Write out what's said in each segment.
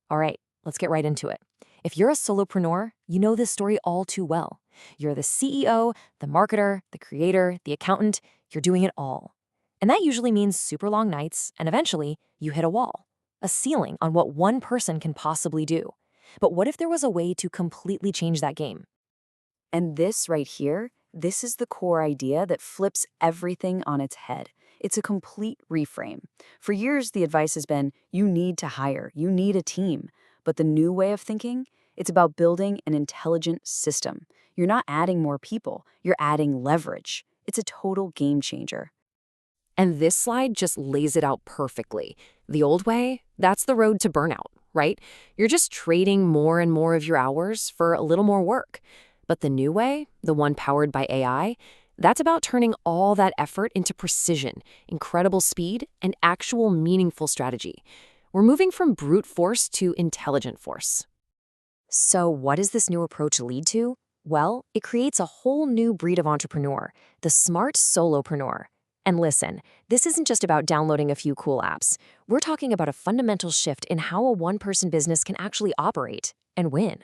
All right, let's get right into it. If you're a solopreneur, you know this story all too well. You're the CEO, the marketer, the creator, the accountant, you're doing it all. And that usually means super long nights, and eventually, you hit a wall, a ceiling on what one person can possibly do. But what if there was a way to completely change that game? And this right here, this is the core idea that flips everything on its head. It's a complete reframe. For years, the advice has been, you need to hire, you need a team. But the new way of thinking, it's about building an intelligent system. You're not adding more people, you're adding leverage. It's a total game changer. And this slide just lays it out perfectly. The old way, that's the road to burnout, right? You're just trading more and more of your hours for a little more work. But the new way, the one powered by AI, that's about turning all that effort into precision, incredible speed, and actual meaningful strategy. We're moving from brute force to intelligent force. So what does this new approach lead to? Well, it creates a whole new breed of entrepreneur, the smart solopreneur. And listen, this isn't just about downloading a few cool apps. We're talking about a fundamental shift in how a one-person business can actually operate and win.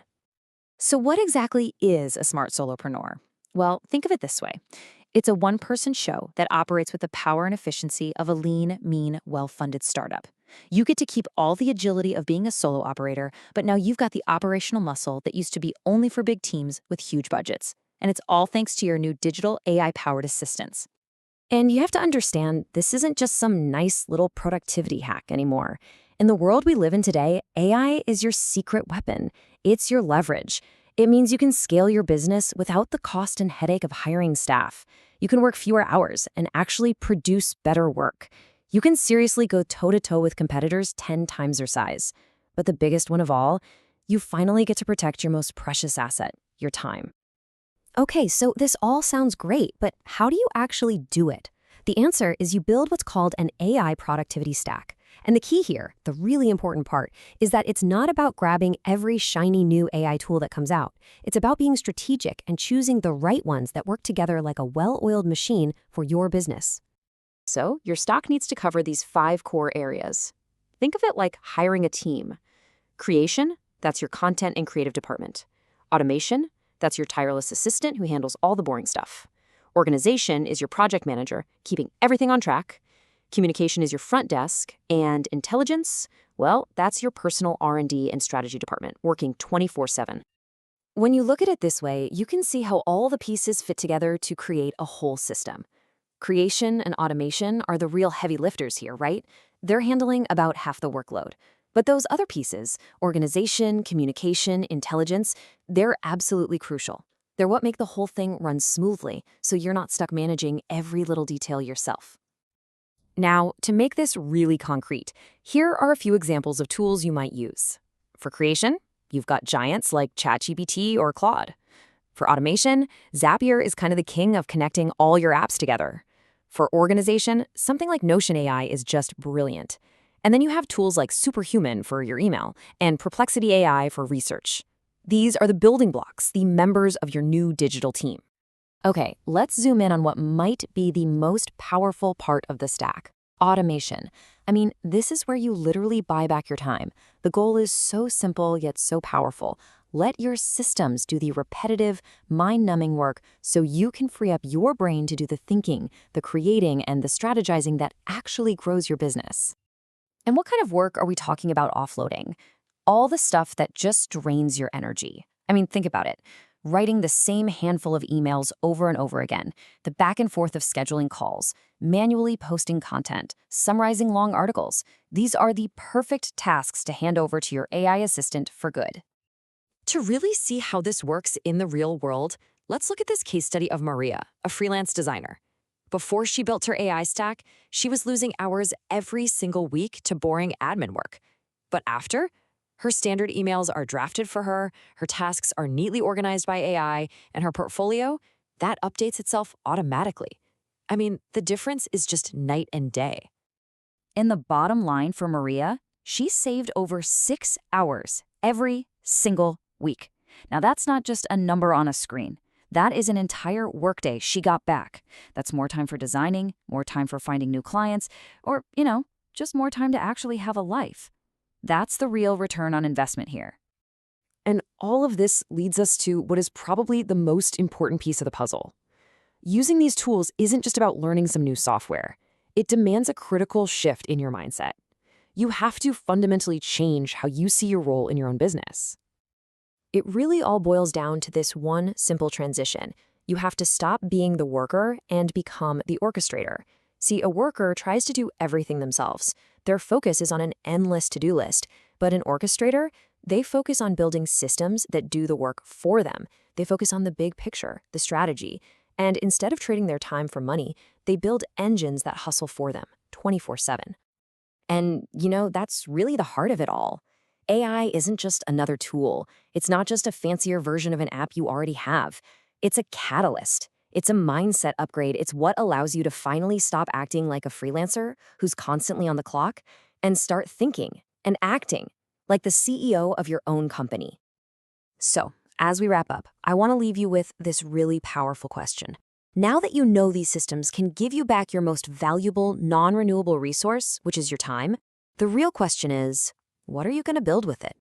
So what exactly is a smart solopreneur? Well, think of it this way. It's a one-person show that operates with the power and efficiency of a lean, mean, well-funded startup. You get to keep all the agility of being a solo operator, but now you've got the operational muscle that used to be only for big teams with huge budgets. And it's all thanks to your new digital AI-powered assistants. And you have to understand, this isn't just some nice little productivity hack anymore. In the world we live in today, AI is your secret weapon. It's your leverage. It means you can scale your business without the cost and headache of hiring staff. You can work fewer hours and actually produce better work. You can seriously go toe-to-toe with competitors 10 times their size. But the biggest one of all, you finally get to protect your most precious asset, your time. Okay, so this all sounds great, but how do you actually do it? The answer is you build what's called an AI productivity stack. And the key here, the really important part, is that it's not about grabbing every shiny new AI tool that comes out. It's about being strategic and choosing the right ones that work together like a well-oiled machine for your business. So, your stock needs to cover these 5 core areas. Think of it like hiring a team. Creation, that's your content and creative department. Automation, that's your tireless assistant who handles all the boring stuff. Organization is your project manager, keeping everything on track. Communication is your front desk. And intelligence, well, that's your personal R&D and strategy department, working 24/7. When you look at it this way, you can see how all the pieces fit together to create a whole system. Creation and automation are the real heavy lifters here, right? They're handling about half the workload. But those other pieces, organization, communication, intelligence, they're absolutely crucial. They're what make the whole thing run smoothly, so you're not stuck managing every little detail yourself. Now, to make this really concrete, here are a few examples of tools you might use. For creation, you've got giants like ChatGPT or Claude. For automation, Zapier is kind of the king of connecting all your apps together. For organization, something like Notion AI is just brilliant. And then you have tools like Superhuman for your email and Perplexity AI for research. These are the building blocks, the members of your new digital team. Okay, let's zoom in on what might be the most powerful part of the stack, automation. I mean, this is where you literally buy back your time. The goal is so simple yet so powerful. Let your systems do the repetitive, mind-numbing work so you can free up your brain to do the thinking, the creating, and the strategizing that actually grows your business. And what kind of work are we talking about offloading? All the stuff that just drains your energy. I mean, think about it. Writing the same handful of emails over and over again, the back and forth of scheduling calls, manually posting content, summarizing long articles. These are the perfect tasks to hand over to your AI assistant for good. To really see how this works in the real world, let's look at this case study of Maria, a freelance designer. Before she built her AI stack, she was losing hours every single week to boring admin work. But after, her standard emails are drafted for her, her tasks are neatly organized by AI, and her portfolio, that updates itself automatically. I mean, the difference is just night and day. In the bottom line for Maria, she saved over 6 hours every single week. Now, that's not just a number on a screen. That is an entire workday she got back. That's more time for designing, more time for finding new clients, or, just more time to actually have a life. That's the real return on investment here. And all of this leads us to what is probably the most important piece of the puzzle. Using these tools isn't just about learning some new software. It demands a critical shift in your mindset. You have to fundamentally change how you see your role in your own business. It really all boils down to this one simple transition. You have to stop being the worker and become the orchestrator. See, a worker tries to do everything themselves. Their focus is on an endless to-do list. But an orchestrator, they focus on building systems that do the work for them. They focus on the big picture, the strategy. And instead of trading their time for money, they build engines that hustle for them 24/7. And, that's really the heart of it all. AI isn't just another tool. It's not just a fancier version of an app you already have. It's a catalyst. It's a mindset upgrade. It's what allows you to finally stop acting like a freelancer who's constantly on the clock and start thinking and acting like the CEO of your own company. So, as we wrap up, I want to leave you with this really powerful question. Now that you know these systems can give you back your most valuable, non-renewable resource, which is your time, the real question is, what are you going to build with it?